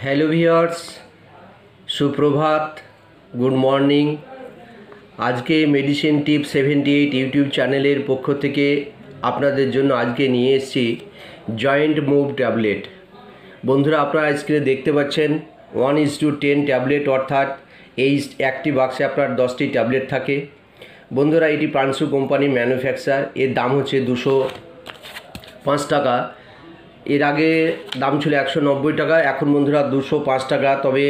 Hello viewers, সুপ্রভাত, good morning. আজকে medicine টিপ 78 YouTube চ্যানেলের পক্ষ থেকে আপনাদের জন্য আজকে নিয়ে এসেছি জয়েন্ট মুভ ট্যাবলেট। বন্ধুরা, আপনারা স্ক্রিনে দেখতে পাচ্ছেন 1:10 ট্যাবলেট, অর্থাৎ এই একটি বাক্সে আপনার 10টি ট্যাবলেট থাকে। বন্ধুরা, এটি প্রাণসু কোম্পানি ম্যানুফ্যাকচার। এর দাম হচ্ছে 205 টাকা। এর আগে দাম ছিল 190 টাকা, এখন বন্ধুরা 205 টাকা। তবে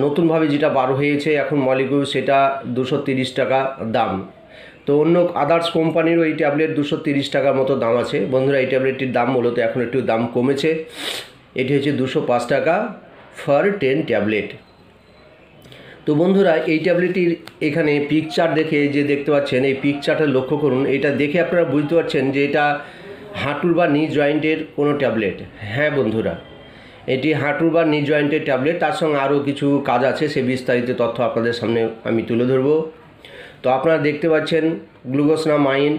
নতুনভাবে যেটা বার হয়েছে এখন মলিকিউল, সেটা 230 টাকা দাম। তো অন্য আদার্স কোম্পানিরও এই ট্যাবলেট 230 টাকার মতো দাম আছে। বন্ধুরা, এই ট্যাবলেটটির দাম মূলত এখন একটু দাম কমেছে। এটি হচ্ছে 205 টাকা ফর 10 ট্যাবলেট। তো বন্ধুরা, এই ট্যাবলেটটির এখানে পিকচার দেখে যে দেখতে পাচ্ছেন, এই পিকচারটা লক্ষ্য করুন। এটা দেখে আপনারা বুঝতে পারছেন যে এটা হাঁটুর বা নি জয়েন্টের কোনো ট্যাবলেট। হ্যাঁ বন্ধুরা, এটি হাঁটুর বা নি জয়েন্টের ট্যাবলেট। তার সঙ্গে আরও কিছু কাজ আছে, সে বিস্তারিত তথ্য আপনাদের সামনে আমি তুলে ধরব। তো আপনারা দেখতে পাচ্ছেন গ্লুকোসামাইন,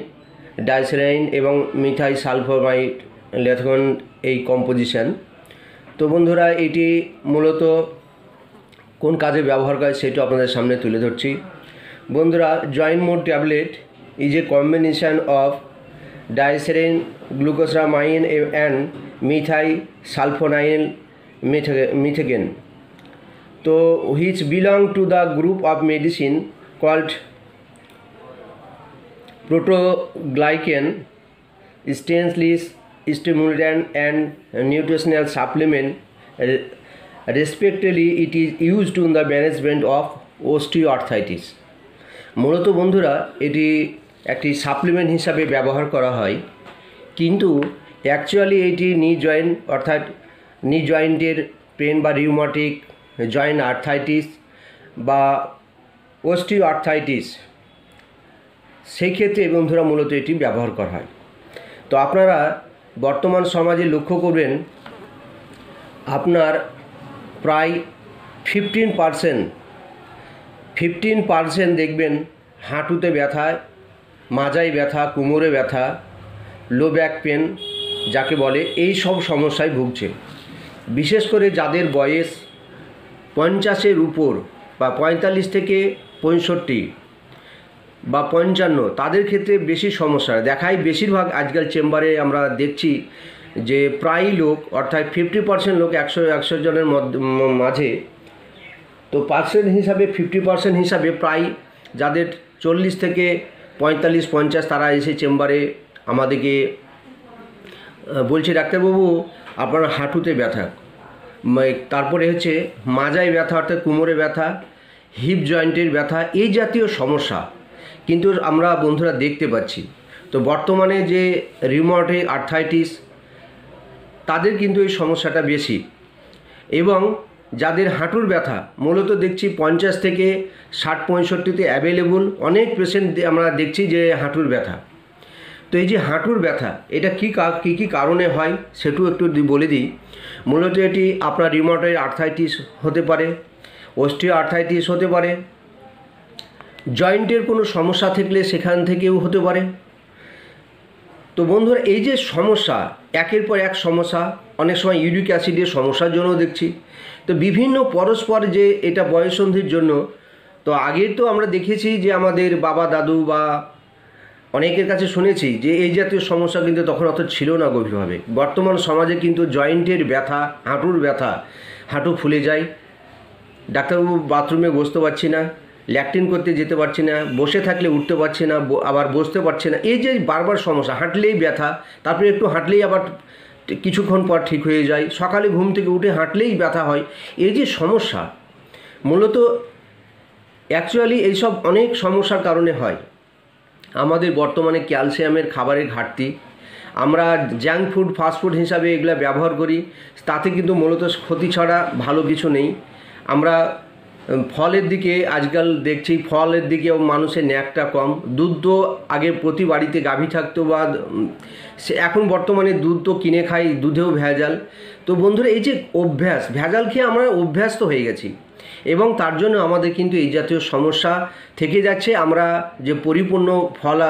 ডাইসেরাইন এবং মিথাইল সালফোনামাইড লেথগন এই কম্পোজিশন। তো বন্ধুরা, এটি মূলত কোন কাজে ব্যবহার করে সেটা আপনাদের সামনে তুলে ধরছি। বন্ধুরা, joint move tablet is a combination of diacerein, glucosamine and methyl sulfonyl methane, তো which belong to the group of medicine called protoglycan, stainless stimulant and nutritional supplement. Respectively, it is used in the management of osteoarthritis. মূলত বন্ধুরা, এটি একটি supplement হিসাবে ব্যবহার করা হয়, কিন্তু অ্যাকচুয়ালি এটি নি জয়েন্ট, অর্থাৎ নি জয়েন্টের পেন বা রিউমাটিক জয়েন্ট আর্থাইটিস বা অস্টিও আর্থাইটিস, সেই ক্ষেত্রে বন্ধুরা মূলত এটি ব্যবহার করা হয়। তো আপনারা বর্তমান সমাজে লক্ষ্য করবেন, আপনার প্রায় 15% দেখবেন হাঁটুতে ব্যথা, মাজায় ব্যথা, কোমরে ব্যথা, লো ব্যাক পেন যাকে বলে, এই সব সমস্যায় ভুগছে। বিশেষ করে যাদের বয়স 50-এর উপর বা 45 থেকে 65 বা 55, তাদের ক্ষেত্রে বেশি সমস্যা দেখায়। বেশিরভাগ আজকাল চেম্বারে আমরা দেখছি যে প্রায় লোক, অর্থাৎ 50% লোক 100 জনের মাঝে, তো পার্সেন্ট হিসাবে 50% হিসাবে প্রায় যাদের 40 থেকে 45-50 তারা এসে চেম্বারে আমাদেরকে বলছে, ডাক্তারবাবু আপনার হাঁটুতে ব্যথা, তারপরে হচ্ছে মাজায় ব্যথা অর্থাৎ কোমরে ব্যথা, হিপ জয়েন্টের ব্যথা, এই জাতীয় সমস্যা কিন্তু আমরা বন্ধুরা দেখতে পাচ্ছি। তো বর্তমানে যে রিউমাটয়েড আর্থ্রাইটিস, তাদের কিন্তু এই সমস্যাটা বেশি। এবং যাদের হাঁটুর ব্যথা মূলত দেখছি 50 থেকে 60-65-তে অ্যাভেলেবল অনেক পেশেন্ট আমরা দেখছি যে হাঁটুর ব্যথা। তো এই যে হাঁটুর ব্যথা, এটা কী কারণে হয় সেটাও একটু বলে দিই। মূলত এটি আপনার রিউমাটয়েড আর্থ্রাইটিস হতে পারে, অস্টিও আর্থ্রাইটিস হতে পারে, জয়েন্টের কোনো সমস্যা থাকলে সেখান থেকেও হতে পারে। তো বন্ধুরা, এই যে সমস্যা, একের পর এক সমস্যা, অনেক সময় ইউরিক অ্যাসিডের সমস্যার জন্য দেখছি। তো বিভিন্ন পরস্পর যে এটা বয়ঃসন্ধির জন্য, তো আগের তো আমরা দেখেছি যে আমাদের বাবা দাদু বা অনেকের কাছে শুনেছি যে এই জাতীয় সমস্যা কিন্তু তখন অত ছিল না গভীরভাবে। বর্তমান সমাজে কিন্তু জয়েন্টের ব্যথা, হাঁটুর ব্যথা, হাঁটু ফুলে যায়, ডাক্তারবাবু বাথরুমে বসতে পারছি না, ল্যাট্রিন করতে যেতে পারছি না, বসে থাকলে উঠতে পারছি না, আবার বসতে পারছে না, এই যে বারবার সমস্যা, হাঁটলেই ব্যথা, তারপরে একটু হাঁটলেই আবার কিছুক্ষণ পর ঠিক হয়ে যায়, সকালে ঘুম থেকে উঠে হাঁটলেই ব্যথা হয়, এই যে সমস্যা মূলত অ্যাকচুয়ালি এইসব অনেক সমস্যার কারণে হয়। আমাদের বর্তমানে ক্যালসিয়ামের খাবারের ঘাটতি, আমরা জাঙ্ক ফুড, ফাস্টফুড হিসাবে এগুলো ব্যবহার করি, তাতে কিন্তু মূলত ক্ষতি ছাড়া ভালো কিছু নেই। আমরা ফলের দিকে আজকাল দেখছি, ফলের দিকেও মানুষের ন্যাকটা কম। দুধ তো আগে প্রতি বাড়িতে গাভী থাকতো, বা এখন বর্তমানে দুধ তো কিনে খাই, দুধেও ভেজাল। তো বন্ধুরা, এই যে অভ্যাস, ভেজাল খেয়ে আমরা অভ্যস্ত হয়ে গেছি এবং তার জন্য আমাদের কিন্তু এই জাতীয় সমস্যা থেকে যাচ্ছে। আমরা যে পরিপূর্ণ ফল,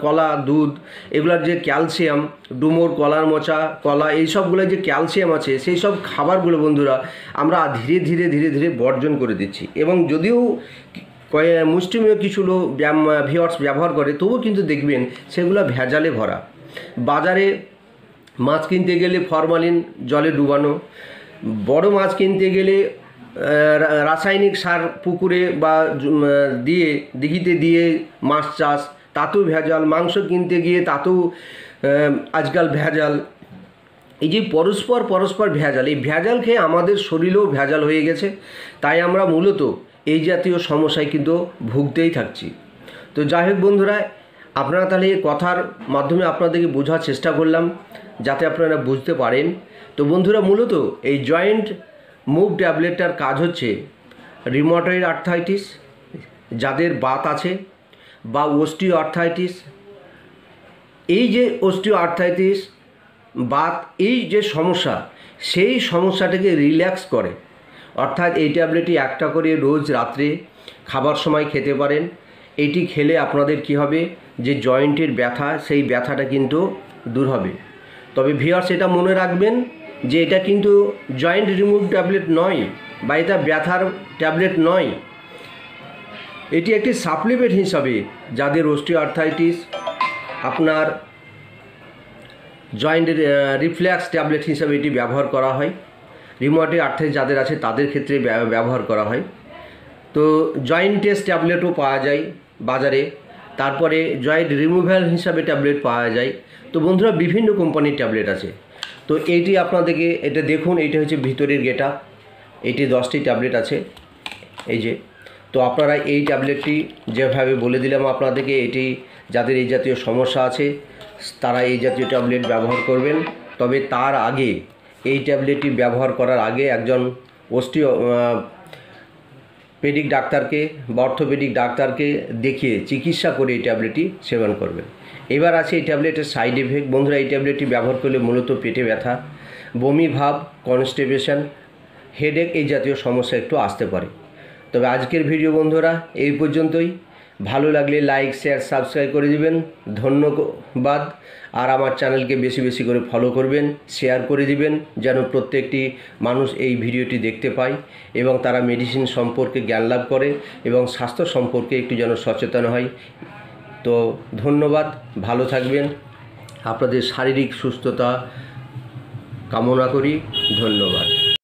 কলা, দুধ, এগুলার যে ক্যালসিয়াম, ডুমুর, কলার মোচা, কলা, এই সবগুলো যে ক্যালসিয়াম আছে, সেই সব খাবারগুলো বন্ধুরা আমরা ধীরে ধীরে ধীরে ধীরে বর্জন করে দিচ্ছি। এবং যদিও মুষ্টিমেয় কিছু লোক ভিউয়ার্স ব্যবহার করে, তবুও কিন্তু দেখবেন সেগুলো ভেজালে ভরা। বাজারে মাছ কিনতে গেলে ফরমালিন জলে ডুবানো, বড় মাছ কিনতে গেলে রাসায়নিক সার পুকুরে বা দিয়ে দিঘিতে দিয়ে মাছ চাষ, তাতেও ভেজাল। মাংস কিনতে গিয়ে তাতেও আজকাল ভেজাল। এই যে পরস্পর ভেজাল, এই ভেজাল খেয়ে আমাদের শরীরেও ভেজাল হয়ে গেছে। তাই আমরা মূলত এই জাতীয় সমস্যায় কিন্তু ভুগতেই থাকছি। তো যাই হোক বন্ধুরা, আপনারা তাহলে এই কথার মাধ্যমে আপনাদেরকে বোঝার চেষ্টা করলাম যাতে আপনারা বুঝতে পারেন। তো বন্ধুরা, মূলত এই জয়েন্ট মুভ ট্যাবলেটটার কাজ হচ্ছে রিউমাটয়েড আর্থ্রাইটিস, যাদের বাত আছে, বা অস্টিও আর্থ্রাইটিস। এই যে অস্টিও আর্থ্রাইটিস, বাত, এই যে সমস্যা, সেই সমস্যাটাকে রিল্যাক্স করে। অর্থাৎ এই ট্যাবলেটটি একটা করে রোজ রাত্রে খাবার সময় খেতে পারেন। এটি খেলে আপনাদের কি হবে, যে জয়েন্টের ব্যথা, সেই ব্যথাটা কিন্তু দূর হবে। তবে ভিউয়ার্স, এটা মনে রাখবেন যে এটা কিন্তু জয়েন্ট রিমুভ ট্যাবলেট নয়, বা এটা ব্যথার ট্যাবলেট নয়। এটি একটি সাপ্লিমেন্ট হিসাবে যাদের অস্টিও আর্থ্রাইটিস, আপনার জয়েন্ট রিফ্লেক্স ট্যাবলেট হিসাবে এটি ব্যবহার করা হয়। রিউমাটয়েড আর্থ্রাইটিস যাদের আছে তাদের ক্ষেত্রে ব্যবহার করা হয়। তো জয়েন্ট টেস্ট ট্যাবলেটও পাওয়া যায় বাজারে, তারপরে জয়েন্ট রিমুভাল হিসাবে ট্যাবলেট পাওয়া যায়। তো বন্ধুরা, বিভিন্ন কোম্পানির ট্যাবলেট আছে। তো এইটি আপনাদেরকে, এটা দেখুন, এইটা হচ্ছে ভিতরের গেটা, এটি 10টি ট্যাবলেট আছে, এই যে। তো আপনারা এই ট্যাবলেটটি যেভাবে বলে দিলাম আপনাদেরকে, এটি যাদের এই জাতীয় সমস্যা আছে তারা এই জাতীয় ট্যাবলেট ব্যবহার করবেন। তবে তার আগে, এই ট্যাবলেটটি ব্যবহার করার আগে একজন পেডিক ডাক্তারকে বা অর্থোপেডিক ডাক্তারকে দেখিয়ে চিকিৎসা করে এই ট্যাবলেটটি সেবন করবেন। এবার আছে এই ট্যাবলেটের সাইড এফেক্ট। বন্ধুরা, এই ট্যাবলেটটি ব্যবহার করলে মূলত পেটে ব্যথা, বমি ভাব, কনস্টিপেশন, হেডেক, এই জাতীয় সমস্যা একটু আসতে পারে। তবে আজকের ভিডিও বন্ধুরা এই পর্যন্তই। ভালো লাগলে লাইক, শেয়ার, সাবস্ক্রাইব করে দিবেন। ধন্যবাদ। আর আমার চ্যানেলকে বেশি বেশি করে ফলো করবেন, শেয়ার করে দিবেন, যেন প্রত্যেকটি মানুষ এই ভিডিওটি দেখতে পায় এবং তারা মেডিসিন সম্পর্কে জ্ঞান লাভ করে এবং স্বাস্থ্য সম্পর্কে একটু যেন সচেতন হয়। তো ধন্যবাদ, ভালো থাকবেন। আপনাদের শারীরিক সুস্থতা কামনা করি। ধন্যবাদ।